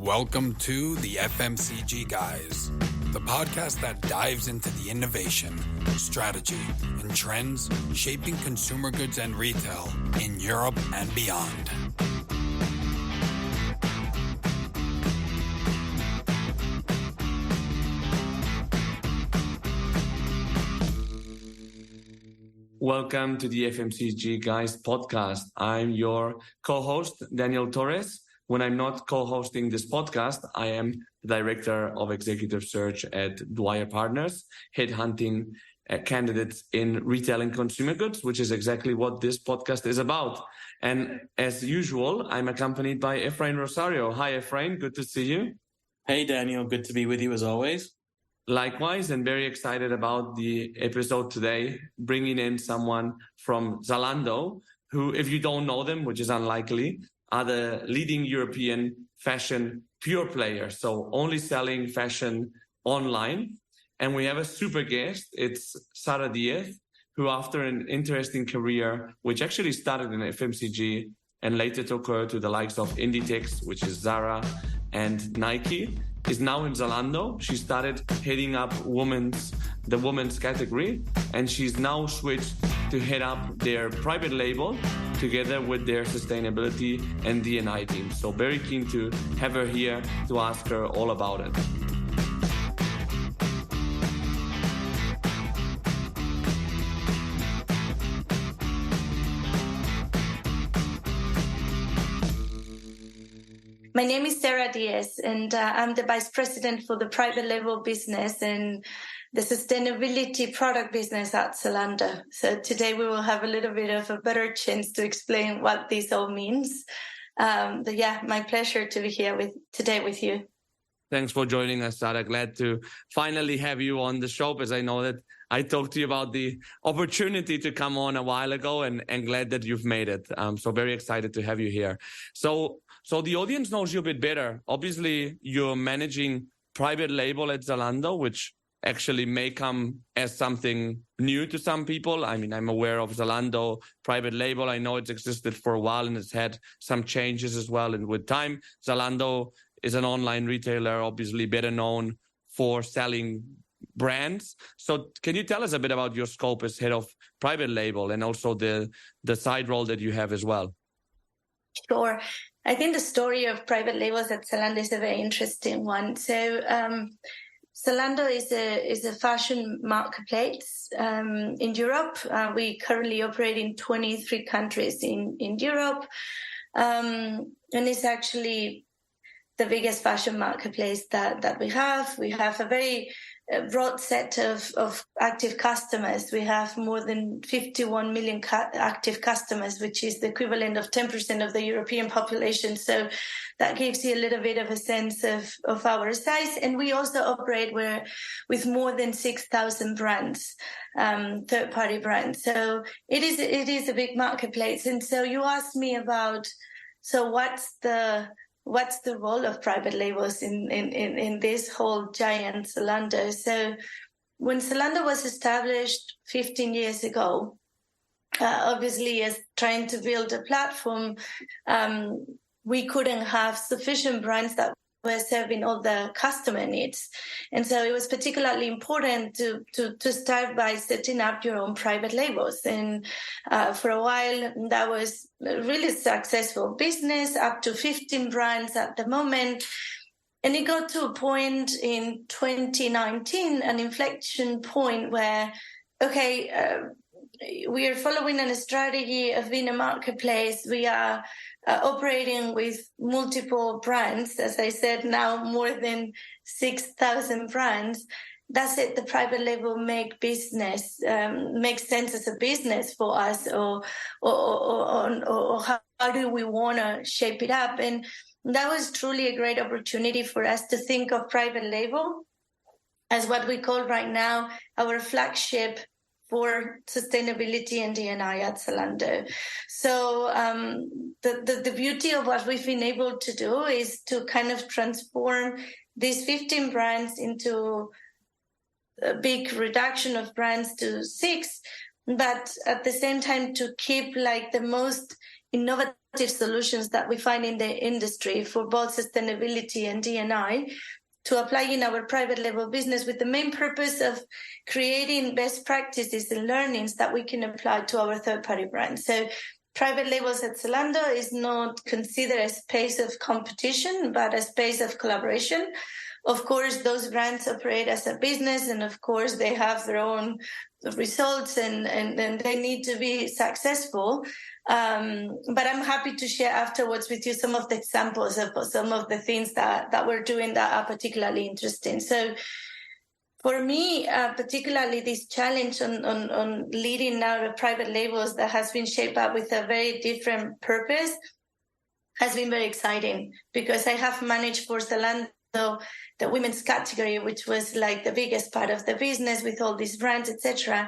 Welcome to the FMCG Guys, the podcast that dives into the innovation, strategy, and trends shaping consumer goods and retail in Europe and beyond. Welcome to the FMCG Guys podcast. I'm your co-host, Daniel Torres. When I'm not co-hosting this podcast, I am the Director of Executive Search at Dwyer Partners, headhunting candidates in retail and consumer goods, which is exactly what this podcast is about. And as usual, I'm accompanied by Efrain Rosario. Hi, Efrain. Good to see you. Hey, Daniel. Good to be with you as always. Likewise, and very excited about the episode today, bringing in someone from Zalando, who, if you don't know them, which is unlikely, are the leading European fashion pure player, so only selling fashion online. And we have a super guest. It's Sara Diez, who after an interesting career, which actually started in FMCG and later took her to the likes of Inditex, which is Zara, and Nike, is now in Zalando. She started heading up the women's category, and she's now switched to head up their private label together with their sustainability and D&I team. So very keen to have her here to ask her all about it. My name is Sara Diez, and I'm the Vice President for the private label business and the sustainability product business at Zalando. So today we will have a little bit of a better chance to explain what this all means. But yeah, my pleasure to be here today with you. Thanks for joining us, Sara. Glad to finally have you on the show, because I know that I talked to you about the opportunity to come on a while ago, and glad that you've made it. So very excited to have you here. So the audience knows you a bit better. Obviously, you're managing private label at Zalando, which actually may come as something new to some people. I mean, I'm aware of Zalando private label. I know it's existed for a while and it's had some changes as well. And with time, Zalando is an online retailer, obviously better known for selling brands. So can you tell us a bit about your scope as head of private label and also the side role that you have as well? Sure. I think the story of private labels at Zalando is a very interesting one. So Zalando is a fashion marketplace in Europe. We currently operate in 23 countries in Europe. And it's actually the biggest fashion marketplace that we have. We have a very broad set of active customers. We have more than 51 million active customers, which is the equivalent of 10% of the European population. So that gives you a little bit of a sense of our size. And we also operate with more than 6,000 brands, third-party brands. So it is a big marketplace. And so you asked me about, so what's the role of private labels in this whole giant Zalando? So when Zalando was established 15 years ago, obviously as trying to build a platform, we couldn't have sufficient brands that were serving all the customer needs. And so it was particularly important to start by setting up your own private labels. And for a while, that was a really successful business, up to 15 brands at the moment. And it got to a point in 2019, an inflection point where, we are following a strategy of being a marketplace. We are operating with multiple brands. As I said, now more than 6,000 brands. Does it, the private label makes sense as a business for us, or how do we want to shape it up? And that was truly a great opportunity for us to think of private label as what we call right now our flagship for sustainability and D&I at Zalando. So the beauty of what we've been able to do is to kind of transform these 15 brands into a big reduction of brands to 6, but at the same time to keep like the most innovative solutions that we find in the industry for both sustainability and D&I to apply in our private label business, with the main purpose of creating best practices and learnings that we can apply to our third-party brands. So private labels at Zalando is not considered a space of competition, but a space of collaboration. Of course, those brands operate as a business, and of course, they have their own results and they need to be successful. But I'm happy to share afterwards with you some of the examples of some of the things that we're doing that are particularly interesting. So for me, particularly this challenge on leading now the private labels that has been shaped up with a very different purpose has been very exciting, because I have managed for Zalando the women's category, which was like the biggest part of the business with all these brands, etc.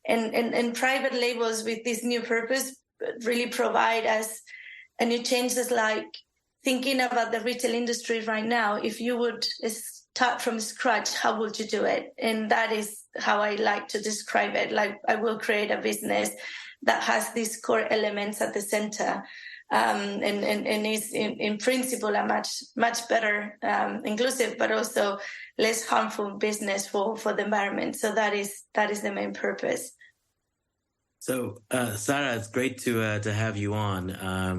And private labels with this new purpose really provide us a new changes, like thinking about the retail industry right now. If you would start from scratch, how would you do it? And that is how I like to describe it. Like, I will create a business that has these core elements at the center. And is in principle a much better inclusive, but also less harmful business for the environment. So that is the main purpose. So, Sara, it's great to have you on.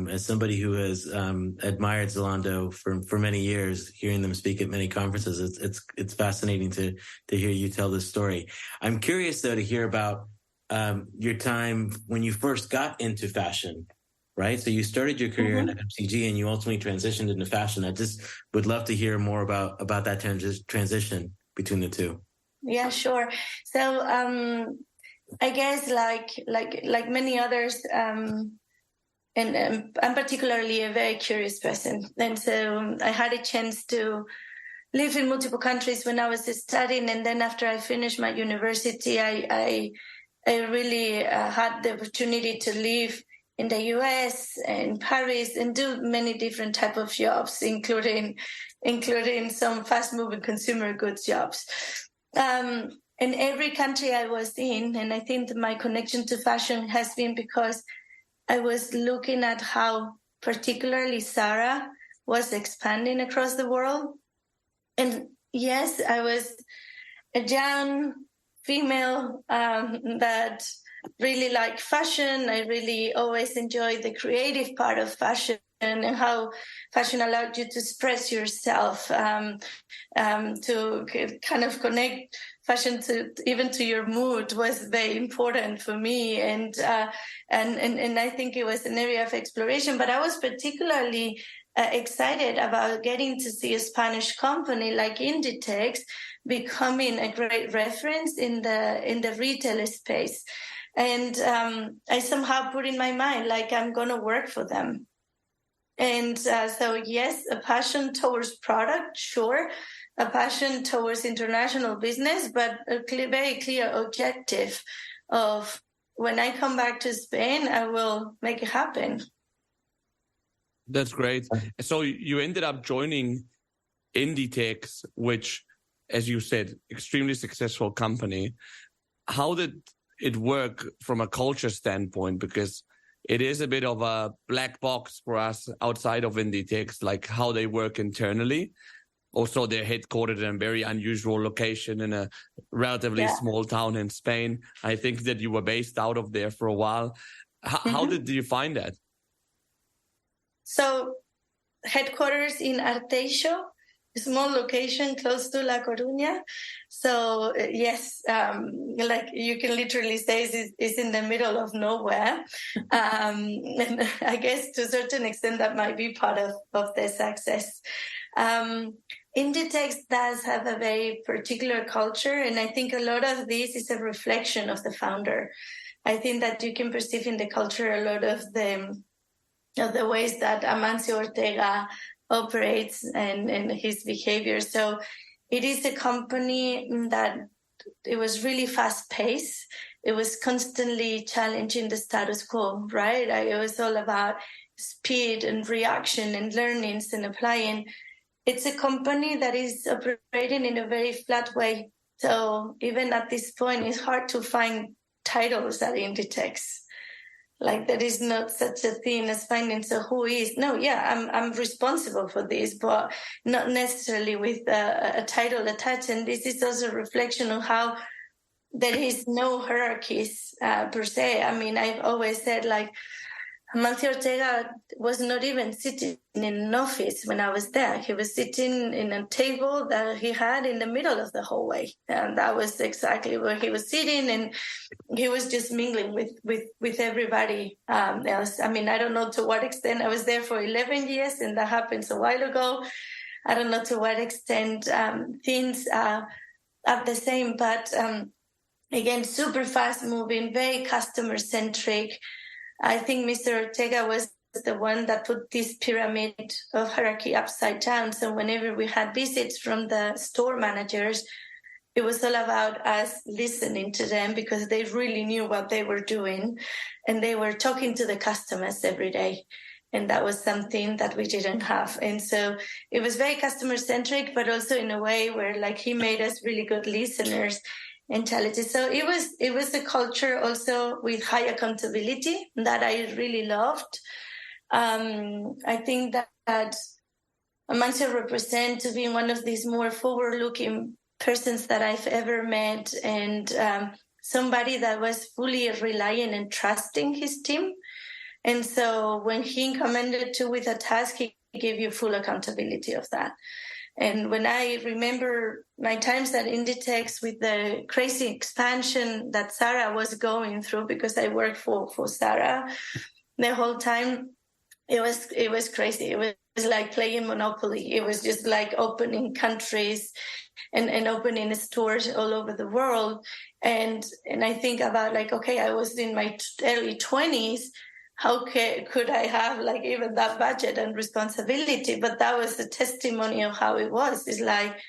As somebody who has admired Zalando for many years, hearing them speak at many conferences, it's fascinating to hear you tell this story. I'm curious though to hear about your time when you first got into fashion. Right. So you started your career in FMCG and you ultimately transitioned into fashion. I just would love to hear more about that transition between the two. Yeah, sure. So I guess like many others, and I'm particularly a very curious person. And so I had a chance to live in multiple countries when I was studying. And then after I finished my university, I really had the opportunity to live in the US and Paris and do many different type of jobs, including some fast-moving consumer goods jobs. In every country I was in, and I think that my connection to fashion has been because I was looking at how particularly Sara was expanding across the world. And yes, I was a young female that really like fashion. I really always enjoyed the creative part of fashion and how fashion allowed you to express yourself, to kind of connect fashion to even to your mood was very important for me. And I think it was an area of exploration, but I was particularly excited about getting to see a Spanish company like Inditex becoming a great reference in the retail space. And I somehow put in my mind, like, I'm going to work for them. And so, yes, a passion towards product, sure. A passion towards international business, but a very clear objective of when I come back to Spain, I will make it happen. That's great. So you ended up joining Inditex, which, as you said, extremely successful company. How did it work from a culture standpoint? Because it is a bit of a black box for us outside of Inditex, like how they work internally. Also, they're headquartered in a very unusual location in a relatively small town in Spain. I think that you were based out of there for a while. How did you find that? So, headquarters in Arteixo, a small location close to La Coruña. So, yes, like you can literally say it's in the middle of nowhere. And I guess to a certain extent that might be part of the success. Inditex does have a very particular culture, and I think a lot of this is a reflection of the founder. I think that you can perceive in the culture a lot of the ways that Amancio Ortega operates and his behavior. So it is a company that it was really fast paced. It was constantly challenging the status quo, right? It was all about speed and reaction and learnings and applying. It's a company that is operating in a very flat way. So even at this point, it's hard to find titles at Inditex. like there is not such a thing as finding so who is. No, yeah, I'm responsible for this, but not necessarily with a title attached. And this is also a reflection of how there is no hierarchies per se. I mean, I've always said, like, Amancio Ortega was not even sitting in an office when I was there. He was sitting in a table that he had in the middle of the hallway. And that was exactly where he was sitting. And he was just mingling with everybody else. I mean, I don't know to what extent. I was there for 11 years, and that happens a while ago. I don't know to what extent things are the same. But again, super fast moving, very customer centric. I think Mr. Ortega was the one that put this pyramid of hierarchy upside down. So whenever we had visits from the store managers, it was all about us listening to them because they really knew what they were doing, and they were talking to the customers every day. And that was something that we didn't have. And so it was very customer centric, but also in a way where, like, he made us really good listeners. Intelligence. So it was a culture also with high accountability that I really loved. I think that Amancio represents to being one of these more forward-looking persons that I've ever met, and somebody that was fully relying and trusting his team. And so when he commended you with a task, he gave you full accountability of that. And when I remember my times at Inditex with the crazy expansion that Sara was going through, because I worked for Sara the whole time, it was crazy. It was like playing Monopoly. It was just like opening countries and opening stores all over the world. And I think about, like, okay, I was in my early 20s. How could I have, like, even that budget and responsibility? But that was the testimony of how it was. It's like,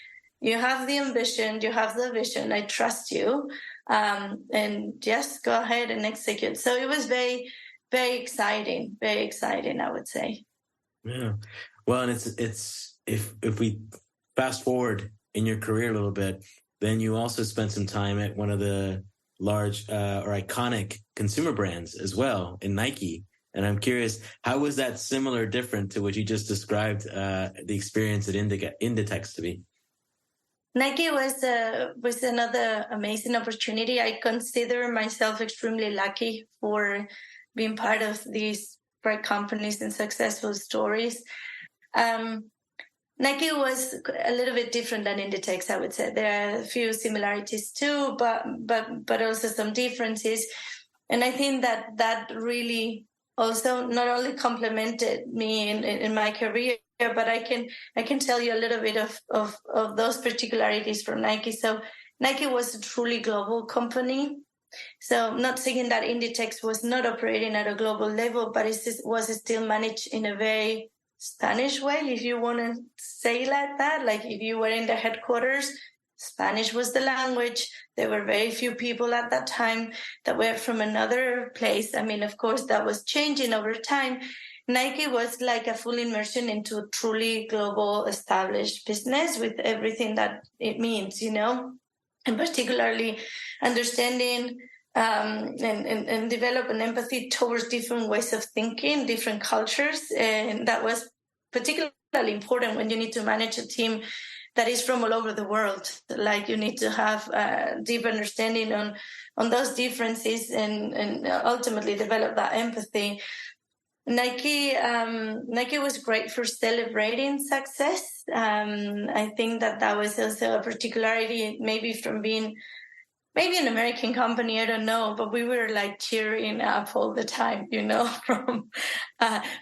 you have the ambition, you have the vision, I trust you, and just go ahead and execute. So it was very, very exciting, I would say. Yeah. Well, and it's if we fast forward in your career a little bit, then you also spent some time at one of the large or iconic consumer brands as well, in Nike. And I'm curious, how was that similar, different to what you just described the experience at Inditex to be? Nike was another amazing opportunity. I consider myself extremely lucky for being part of these great companies and successful stories. Nike was a little bit different than Inditex, I would say. There are a few similarities too, but also some differences. And I think that really also not only complemented me in my career, but I can tell you a little bit of those particularities from Nike. So Nike was a truly global company. So I'm not saying that Inditex was not operating at a global level, but it was still managed in a very Spanish way, if you want to say like that. Like, if you were in the headquarters, Spanish was the language. There were very few people at that time that were from another place. I mean, of course, that was changing over time. Nike was like a full immersion into a truly global established business with everything that it means, and particularly understanding and develop an empathy towards different ways of thinking, different cultures. And that was particularly important when you need to manage a team that is from all over the world. Like, you need to have a deep understanding on those differences and ultimately develop that empathy. Nike was great for celebrating success. I think that was also a particularity, maybe from being an American company, I don't know, but we were like cheering up all the time,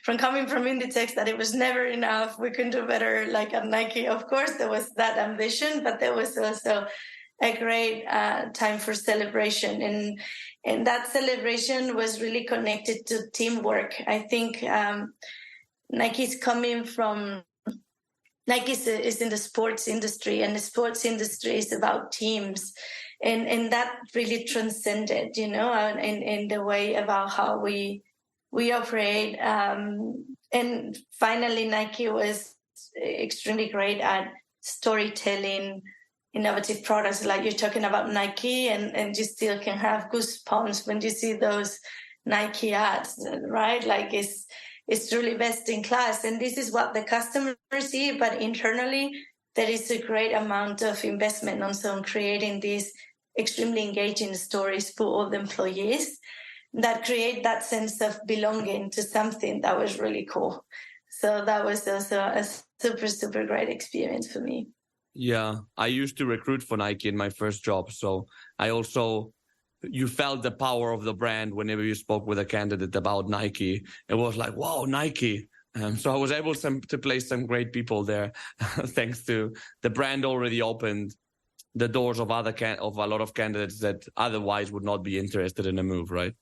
from coming from Inditex, that it was never enough. We can do better. Like at Nike, of course, there was that ambition, but there was also a great time for celebration. And that celebration was really connected to teamwork. I think Nike is in the sports industry, and the sports industry is about teams. And that really transcended, in the way about how we operate. And finally, Nike was extremely great at storytelling, innovative products. Like, you're talking about Nike, and you still can have goosebumps when you see those Nike ads, right? Like it's truly best in class. And this is what the customers see, but internally, there is a great amount of investment also on creating these extremely engaging stories for all the employees that create that sense of belonging to something that was really cool. So that was also a super, super great experience for me. Yeah, I used to recruit for Nike in my first job. So you felt the power of the brand whenever you spoke with a candidate about Nike. It was like, wow, Nike. So I was able to place some great people there, thanks to the brand already opened the doors of of a lot of candidates that otherwise would not be interested in a move, right?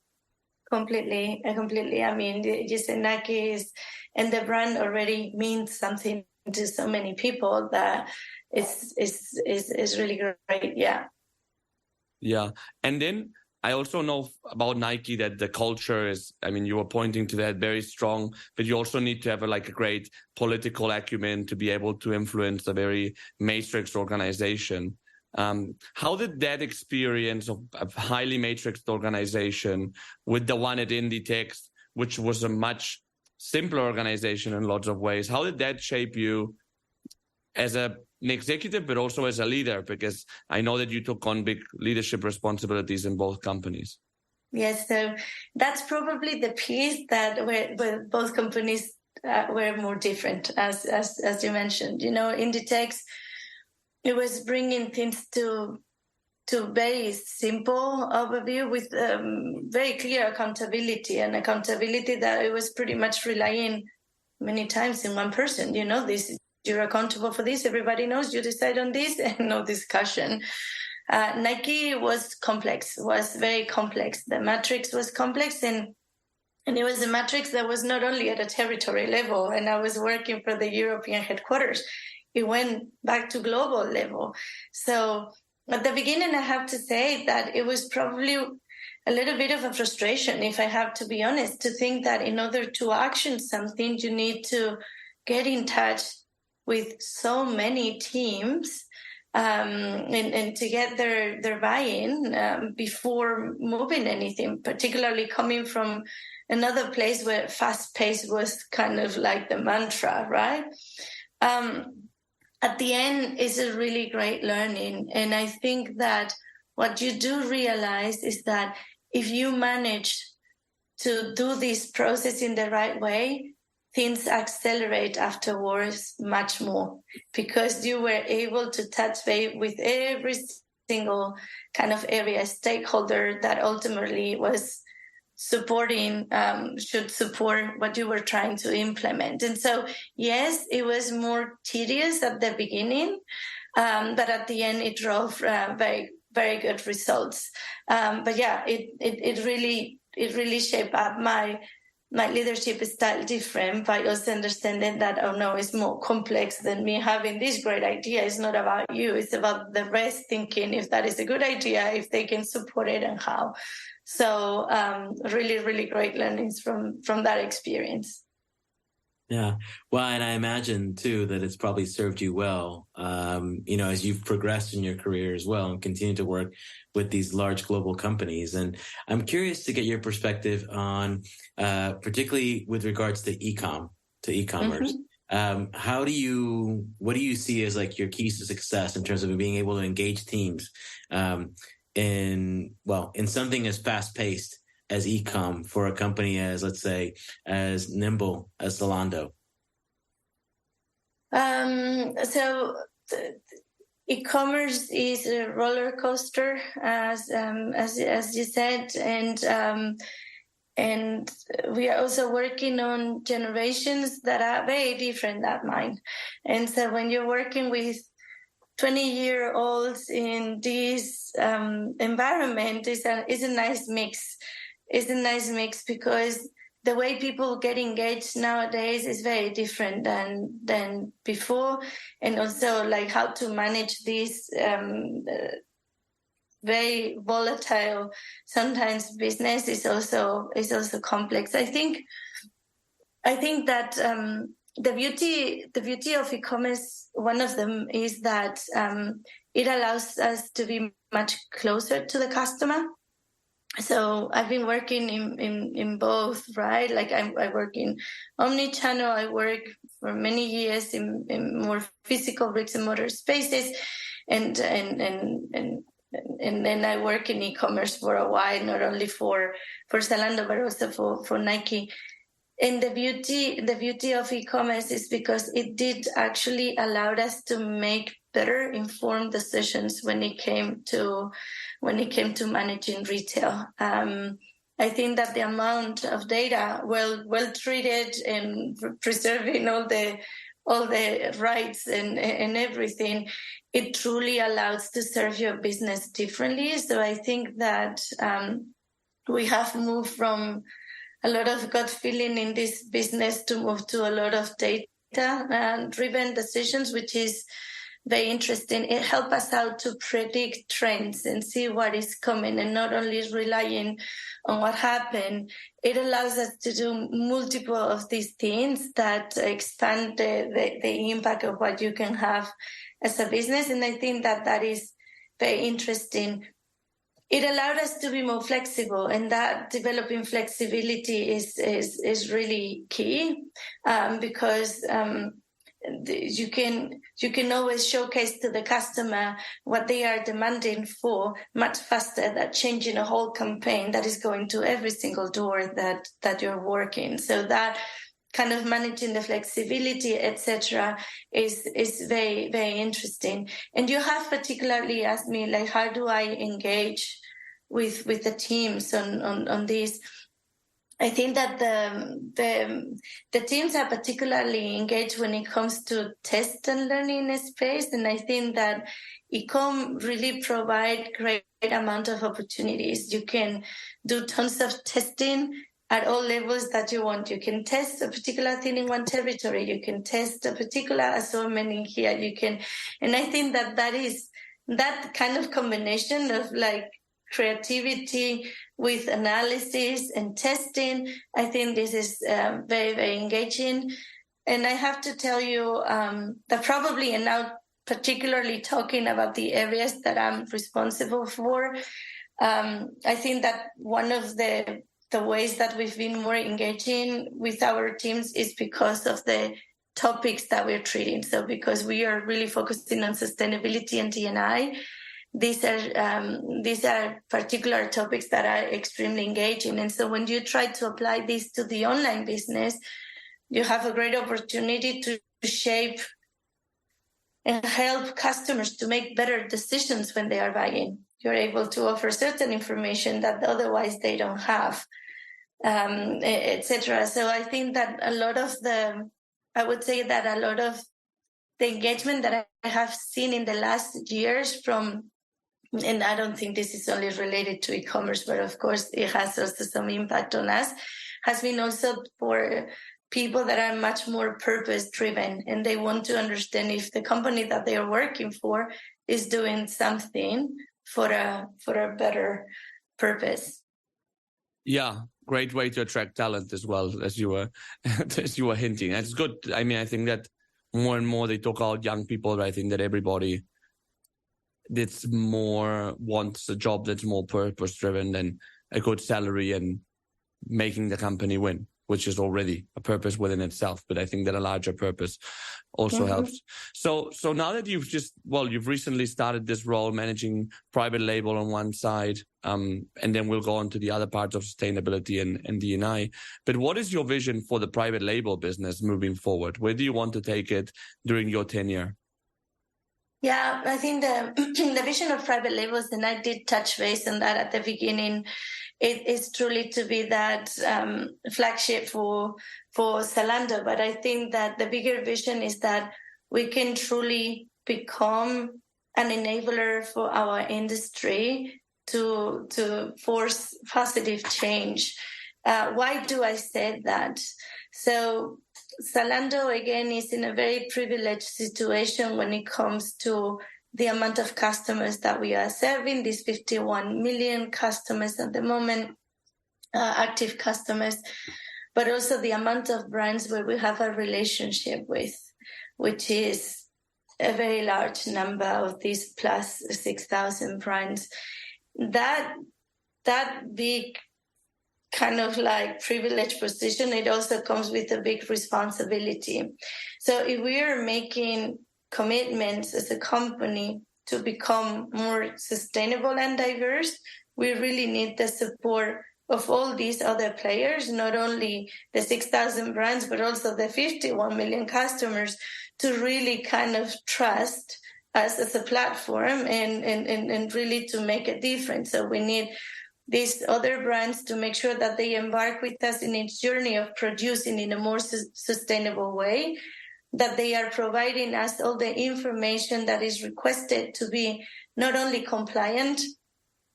Completely. I mean, you say Nike and the brand already means something to so many people that it's really great. Yeah. Yeah. And then I also know about Nike that the culture is, I mean, you were pointing to that, very strong, but you also need to have a great political acumen to be able to influence a very matrix organization. How did that experience of a highly matrixed organization with the one at Inditex, which was a much simpler organization in lots of ways, how did that shape you as an executive, but also as a leader? Because I know that you took on big leadership responsibilities in both companies. Yes, so that's probably the piece that where both companies were more different, as you mentioned. You know, Inditex, it was bringing things to very simple overview with very clear accountability that it was pretty much relying many times in one person. You know, you're accountable for this. Everybody knows you decide on this and no discussion. Nike was very complex. The matrix was complex and it was a matrix that was not only at a territory level, and I was working for the European headquarters. It went back to global level. So at the beginning, I have to say that it was probably a little bit of a frustration, if I have to be honest, to think that in order to action something, you need to get in touch with so many teams and to get their buy-in before moving anything, particularly coming from another place where fast pace was kind of like the mantra, right? At the end, it's a really great learning. And I think that what you do realize is that if you manage to do this process in the right way, things accelerate afterwards much more because you were able to touch base with every single kind of area stakeholder that ultimately was should support what you were trying to implement. And so, yes, it was more tedious at the beginning, but at the end it drove very, very good results. But yeah, it really shaped up my leadership style different by also understanding that, oh no, it's more complex than me having this great idea. It's not about you. It's about the rest thinking if that is a good idea, if they can support it and how. So really, really great learnings from that experience. Yeah. Well, and I imagine too that it's probably served you well, as you've progressed in your career as well and continue to work with these large global companies. And I'm curious to get your perspective on, particularly with regards to e-commerce. Mm-hmm. What do you see as like your keys to success in terms of being able to engage teams, in something as fast paced as e-com for a company as, let's say, as nimble as Zalando? So e-commerce is a roller coaster, as you said, and we are also working on generations that are very different than mine. And so when you're working with 20-year-olds in this environment, is a nice mix. It's a nice mix because the way people get engaged nowadays is very different than before, and also like how to manage this very volatile sometimes business is also complex. I think that the beauty of e-commerce, one of them is that it allows us to be much closer to the customer. So I've been working in both, right? Like I work in omni-channel. I work for many years in more physical bricks and mortar spaces, and then I work in e-commerce for a while, not only for Zalando but also for Nike. And the beauty of e-commerce is because it did actually allow us to make better informed decisions when it came to managing retail. I think that the amount of data, well treated and preserving all the rights and everything, it truly allows to serve your business differently. So I think that we have moved from a lot of gut feeling in this business to move to a lot of data driven decisions, which is very interesting. It helps us out to predict trends and see what is coming, and not only relying on what happened. It allows us to do multiple of these things that expand the impact of what you can have as a business. And I think that is very interesting. It allowed us to be more flexible, and that developing flexibility is really key, because you can always showcase to the customer what they are demanding for much faster than changing a whole campaign that is going to every single door that you're working. So that kind of managing the flexibility, etc., is very, very interesting. And you have particularly asked me, like, how do I engage with the teams on this? I think that the teams are particularly engaged when it comes to test and learning space, and I think that e-com really provide great amount of opportunities. You can do tons of testing at all levels that you want. You can test a particular thing in one territory. You can test a particular assortment in here. And I think that is that kind of combination of like creativity with analysis and testing. I think this is very, very engaging. And I have to tell you that probably, and now particularly talking about the areas that I'm responsible for, I think that one of the ways that we've been more engaging with our teams is because of the topics that we're treating. So because we are really focusing on sustainability and D&I, these are particular topics that are extremely engaging. And so when you try to apply this to the online business, you have a great opportunity to shape and help customers to make better decisions when they are buying. You're able to offer certain information that otherwise they don't have, etc. So I think that a lot of the engagement that I have seen in the last years from, and I don't think this is only related to e-commerce, but of course it has also some impact on us, has been also for people that are much more purpose-driven, and they want to understand if the company that they are working for is doing something for a better purpose. Yeah, great way to attract talent as well, as you were hinting. That's good. I mean, I think that more and more they talk about young people. I think that everybody that's more wants a job that's more purpose driven than a good salary and making the company win, which is already a purpose within itself. But I think that a larger purpose also helps. So now that you've recently started this role managing private label on one side, and then we'll go on to the other parts of sustainability and D&I. But what is your vision for the private label business moving forward? Where do you want to take it during your tenure? Yeah, I think the vision of private labels, and I did touch base on that at the beginning, it is truly to be that flagship for Zalando. But I think that the bigger vision is that we can truly become an enabler for our industry to force positive change. Why do I say that? So Zalando, again, is in a very privileged situation when it comes to the amount of customers that we are serving, these 51 million customers at the moment, active customers, but also the amount of brands where we have a relationship with, which is a very large number of these plus 6,000 brands. That that big kind of like privileged position, it also comes with a big responsibility. So if we are making commitments as a company to become more sustainable and diverse, we really need the support of all these other players, not only the 6,000 brands, but also the 51 million customers, to really kind of trust us as a platform and really to make a difference. So we need these other brands to make sure that they embark with us in its journey of producing in a more sustainable way, that they are providing us all the information that is requested to be not only compliant,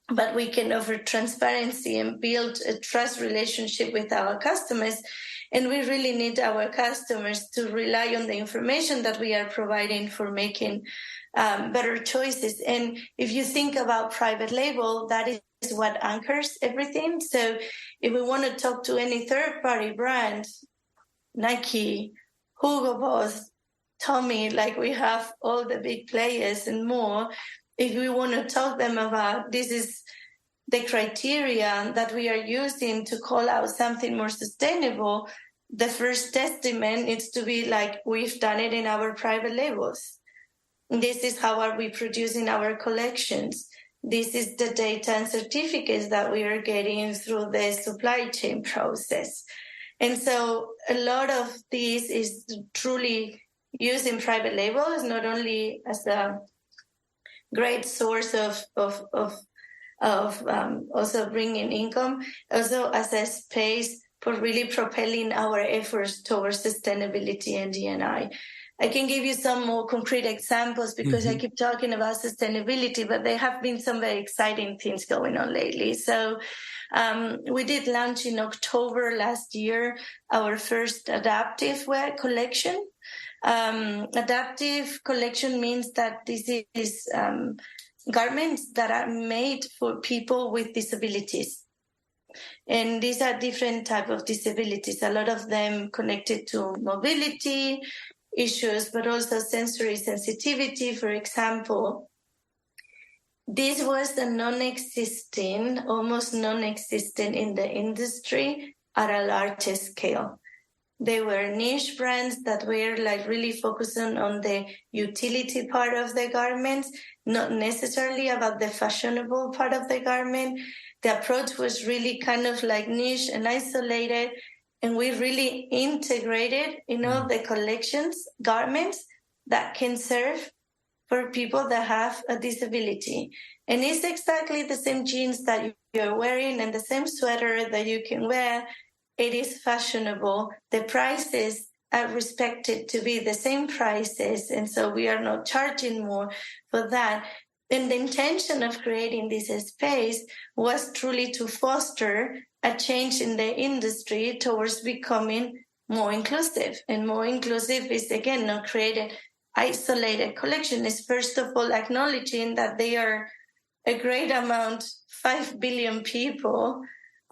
but we can offer transparency and build a trust relationship with our customers. And we really need our customers to rely on the information that we are providing for making better choices. And if you think about private label, that is what anchors everything. So if we want to talk to any third-party brand, Nike, Hugo Boss, Tommy, like we have all the big players and more, if we want to talk them about this is the criteria that we are using to call out something more sustainable, the first testament needs to be like, we've done it in our private labels. This is how are we producing our collections. This is the data and certificates that we are getting through the supply chain process. And so a lot of this is truly using private labels, not only as a great source of also bringing income, also as a space for really propelling our efforts towards sustainability and D&I. I can give you some more concrete examples because I keep talking about sustainability, but there have been some very exciting things going on lately. So we did launch in October last year our first adaptive wear collection. Adaptive collection means that this is garments that are made for people with disabilities. And these are different types of disabilities, a lot of them connected to mobility issues, but also sensory sensitivity, for example. This was almost non-existent in the industry at a larger scale. They were niche brands that were like really focusing on the utility part of the garments, not necessarily about the fashionable part of the garment. The approach was really kind of like niche and isolated, and we really integrated in all the collections garments that can serve for people that have a disability. And it's exactly the same jeans that you're wearing and the same sweater that you can wear. It is fashionable. The prices are respected to be the same prices, and so we are not charging more for that. And the intention of creating this space was truly to foster a change in the industry towards becoming more inclusive. And more inclusive is, again, not creating isolated collection. It's first of all acknowledging that they are a great amount, 5 billion people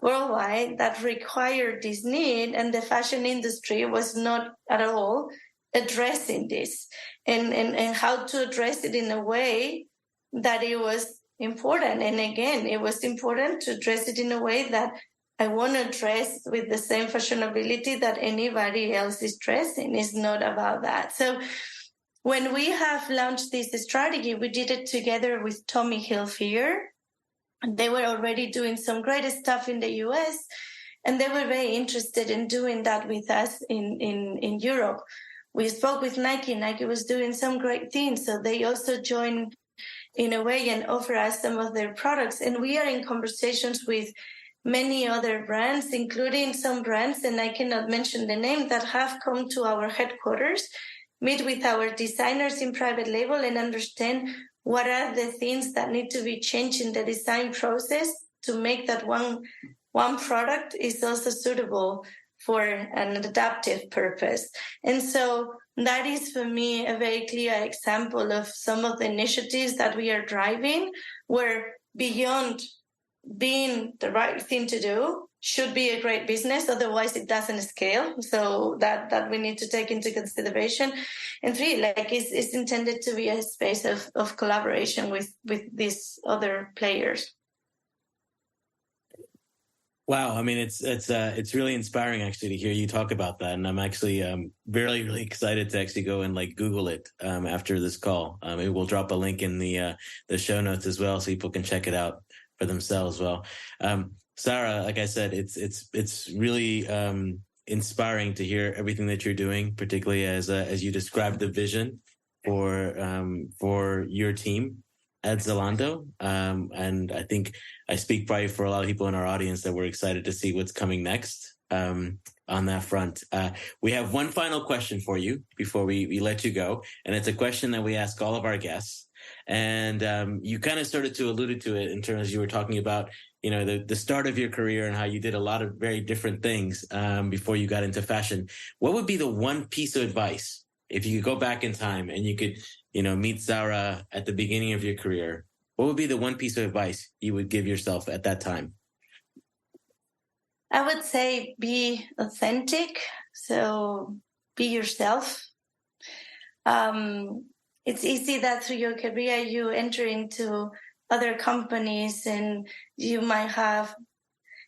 worldwide that required this need, and the fashion industry was not at all addressing this and how to address it in a way that it was important. And again, it was important to address it in a way that I want to dress with the same fashionability that anybody else is dressing. It's not about that. So when we have launched this strategy, we did it together with Tommy Hilfiger. They were already doing some great stuff in the US, and they were very interested in doing that with us in Europe. We spoke with Nike. Nike was doing some great things, so they also joined in a way and offer us some of their products. And we are in conversations with many other brands, including some brands, and I cannot mention the name, that have come to our headquarters, meet with our designers in private label and understand what are the things that need to be changed in the design process to make that one product is also suitable for an adaptive purpose. And so that is, for me, a very clear example of some of the initiatives that we are driving, where beyond being the right thing to do, should be a great business, otherwise it doesn't scale. So that we need to take into consideration. And three, like it's intended to be a space of collaboration with these other players. Wow, I mean, it's really inspiring actually to hear you talk about that, and I'm actually really really excited to actually go and like Google it after this call. We'll drop a link in the show notes as well, so people can check it out for themselves. Well, Sara, like I said, it's really inspiring to hear everything that you're doing, particularly as you described the vision for your team at Zalando. And I think I speak probably for a lot of people in our audience that we're excited to see what's coming next on that front. We have one final question for you before we let you go. And it's a question that we ask all of our guests. And you kind of started to allude to it in terms you were talking about, you know, the start of your career and how you did a lot of very different things before you got into fashion. What would be the one piece of advice if you could go back in time and you could, you know, meet Sara at the beginning of your career? What would be the one piece of advice you would give yourself at that time? I would say be authentic. So be yourself. It's easy that through your career you enter into other companies and you might have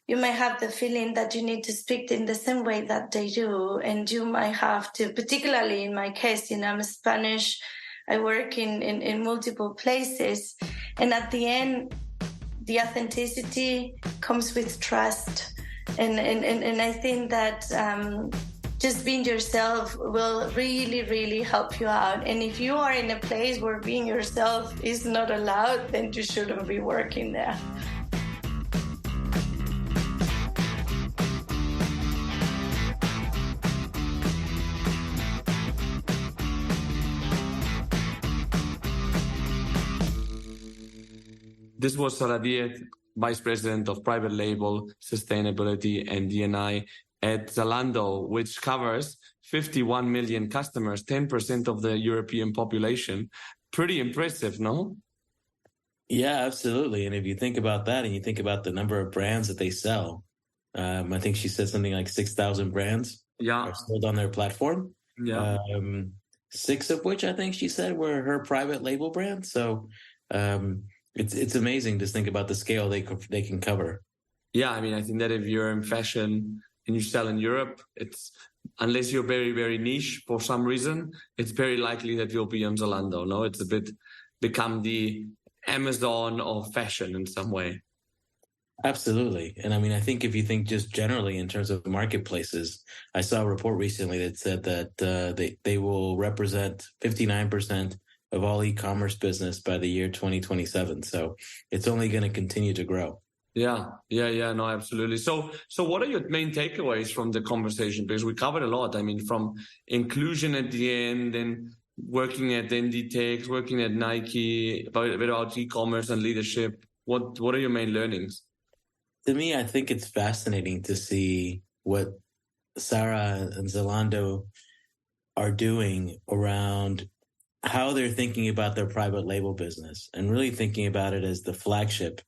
the feeling that you need to speak in the same way that they do. And you might have to, particularly in my case, you know, I'm Spanish, I work in multiple places. And at the end, the authenticity comes with trust. And I think that just being yourself will really, really help you out. And if you are in a place where being yourself is not allowed, then you shouldn't be working there. This was Sara Diez, Vice President of Private Label, Sustainability and D&I at Zalando, which covers 51 million customers, 10% of the European population. Pretty impressive, no? Yeah, absolutely. And if you think about that and you think about the number of brands that they sell, I think she said something like 6,000 brands are sold on their platform. Yeah. 6 of which I think she said were her private label brands. So it's amazing to think about the scale they can cover. Yeah, I mean, I think that if you're in fashion and you sell in Europe, it's unless you're very, very niche for some reason, it's very likely that you'll be on Zalando. No, it's a bit become the Amazon of fashion in some way. Absolutely. And I mean, I think if you think just generally in terms of marketplaces, I saw a report recently that said that they will represent 59% of all e-commerce business by the year 2027. So it's only going to continue to grow. Yeah, no, absolutely. So what are your main takeaways from the conversation? Because we covered a lot. I mean, from inclusion at the end and working at Inditex, working at Nike, about e-commerce and leadership. What are your main learnings? To me, I think it's fascinating to see what Sara and Zalando are doing around how they're thinking about their private label business and really thinking about it as the flagship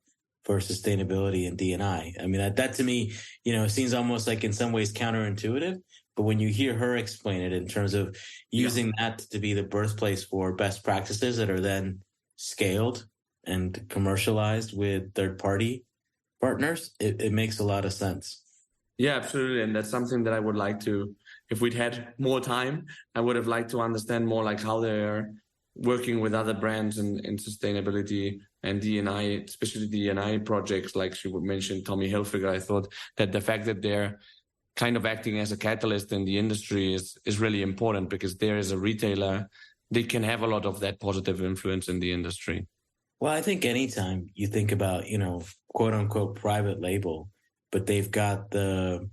for sustainability and D&I. I mean, that to me, you know, seems almost like in some ways counterintuitive, but when you hear her explain it in terms of using that to be the birthplace for best practices that are then scaled and commercialized with third-party partners, it makes a lot of sense. Yeah, absolutely. And that's something that I would like to, if we'd had more time, I would have liked to understand more like how they're working with other brands in sustainability and D&I, especially D&I projects, like she mentioned Tommy Hilfiger. I thought that the fact that they're kind of acting as a catalyst in the industry is really important, because there as a retailer, they can have a lot of that positive influence in the industry. Well, I think anytime you think about, you know, quote unquote private label, but they've got the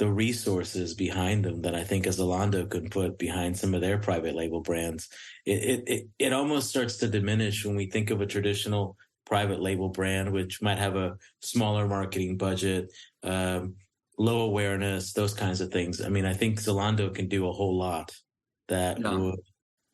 resources behind them that I think a Zalando could put behind some of their private label brands, it almost starts to diminish when we think of a traditional private label brand, which might have a smaller marketing budget, low awareness, those kinds of things. I mean, I think Zalando can do a whole lot that would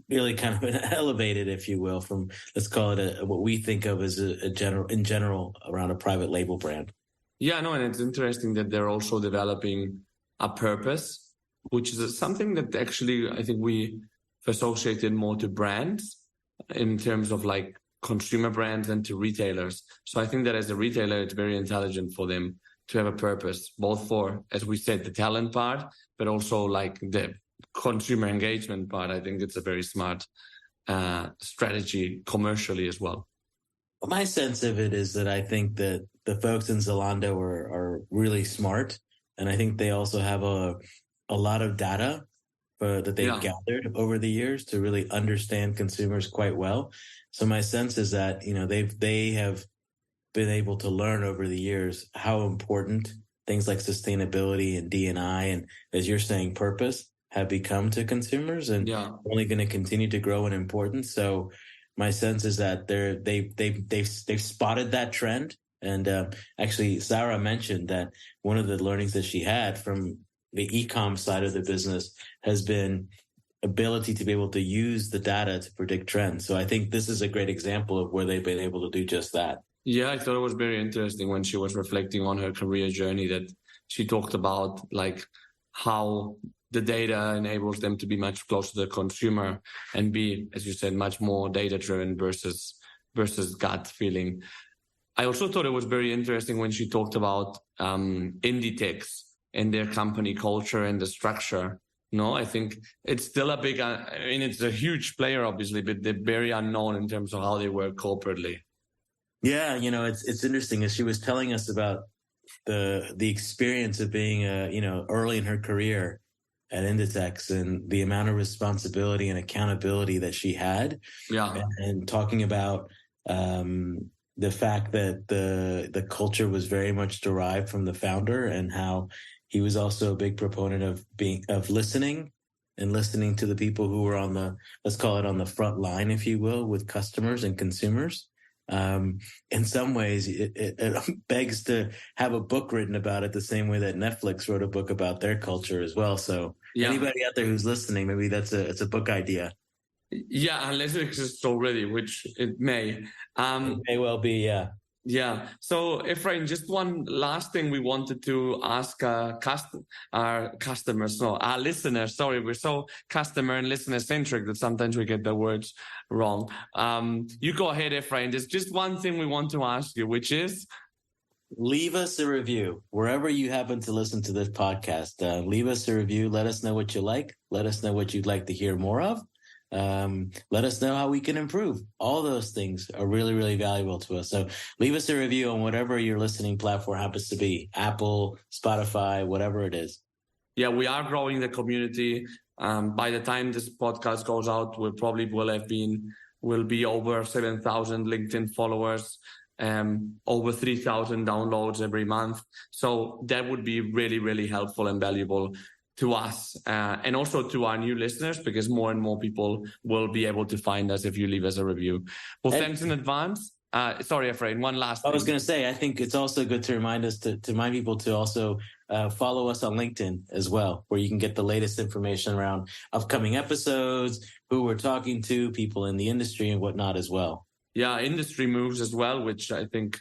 really kind of elevate it, if you will, from, let's call it what we think of as a general around a private label brand. Yeah, no, and it's interesting that they're also developing a purpose, which is something that actually I think we associated more to brands in terms of like consumer brands and to retailers. So I think that as a retailer, it's very intelligent for them to have a purpose, both for, as we said, the talent part, but also like the consumer engagement part. I think it's a very smart strategy commercially as well. My sense of it is that I think that the folks in Zalando are really smart, and I think they also have a lot of data that they've gathered over the years to really understand consumers quite well. So my sense is that they have been able to learn over the years how important things like sustainability and D&I and, as you're saying, purpose have become to consumers, and only going to continue to grow in importance. So my sense is that they've spotted that trend. And actually, Sara mentioned that one of the learnings that she had from the e-com side of the business has been ability to be able to use the data to predict trends. So I think this is a great example of where they've been able to do just that. Yeah, I thought it was very interesting when she was reflecting on her career journey that she talked about like how the data enables them to be much closer to the consumer and be, as you said, much more data-driven versus gut feeling. I also thought it was very interesting when she talked about Inditex and their company culture and the structure. No, I think it's still a big, it's a huge player, obviously, but they're very unknown in terms of how they work corporately. Yeah, it's interesting. As she was telling us about the experience of being, early in her career at Inditex and the amount of responsibility and accountability that she had. Yeah. And talking about the fact that the culture was very much derived from the founder and how he was also a big proponent of listening and listening to the people who were on the front line, if you will, with customers and consumers. In some ways, it begs to have a book written about it the same way that Netflix wrote a book about their culture as well. So anybody out there who's listening, maybe it's a book idea. Yeah, unless it exists already, which it may. It may well be, yeah. Yeah. So, Ephraim, just one last thing we wanted to ask our listeners. Sorry, we're so customer and listener centric that sometimes we get the words wrong. You go ahead, Ephraim. There's just one thing we want to ask you, which is? Leave us a review wherever you happen to listen to this podcast. Leave us a review. Let us know what you like. Let us know what you'd like to hear more of. Let us know how we can improve. All those things are really, really valuable to us. So leave us a review on whatever your listening platform happens to be, Apple, Spotify, whatever it is. Yeah, we are growing the community. By the time this podcast goes out, we'll be over 7,000 LinkedIn followers, over 3,000 downloads every month. So that would be really, really helpful and valuable to us and also to our new listeners, because more and more people will be able to find us if you leave us a review. Well, thanks in advance. Sorry, Ephraim, one last thing. I was going to say, I think it's also good to remind people to also follow us on LinkedIn as well, where you can get the latest information around upcoming episodes, who we're talking to, people in the industry and whatnot as well. Yeah, industry moves as well, which I think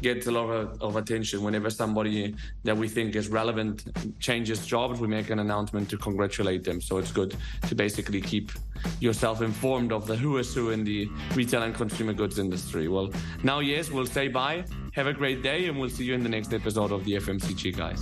gets a lot of attention. Whenever somebody that we think is relevant changes jobs, we make an announcement to congratulate them. So it's good to basically keep yourself informed of the who is who in the retail and consumer goods industry. Well, now, yes, we'll say bye. Have a great day, and we'll see you in the next episode of the FMCG, guys.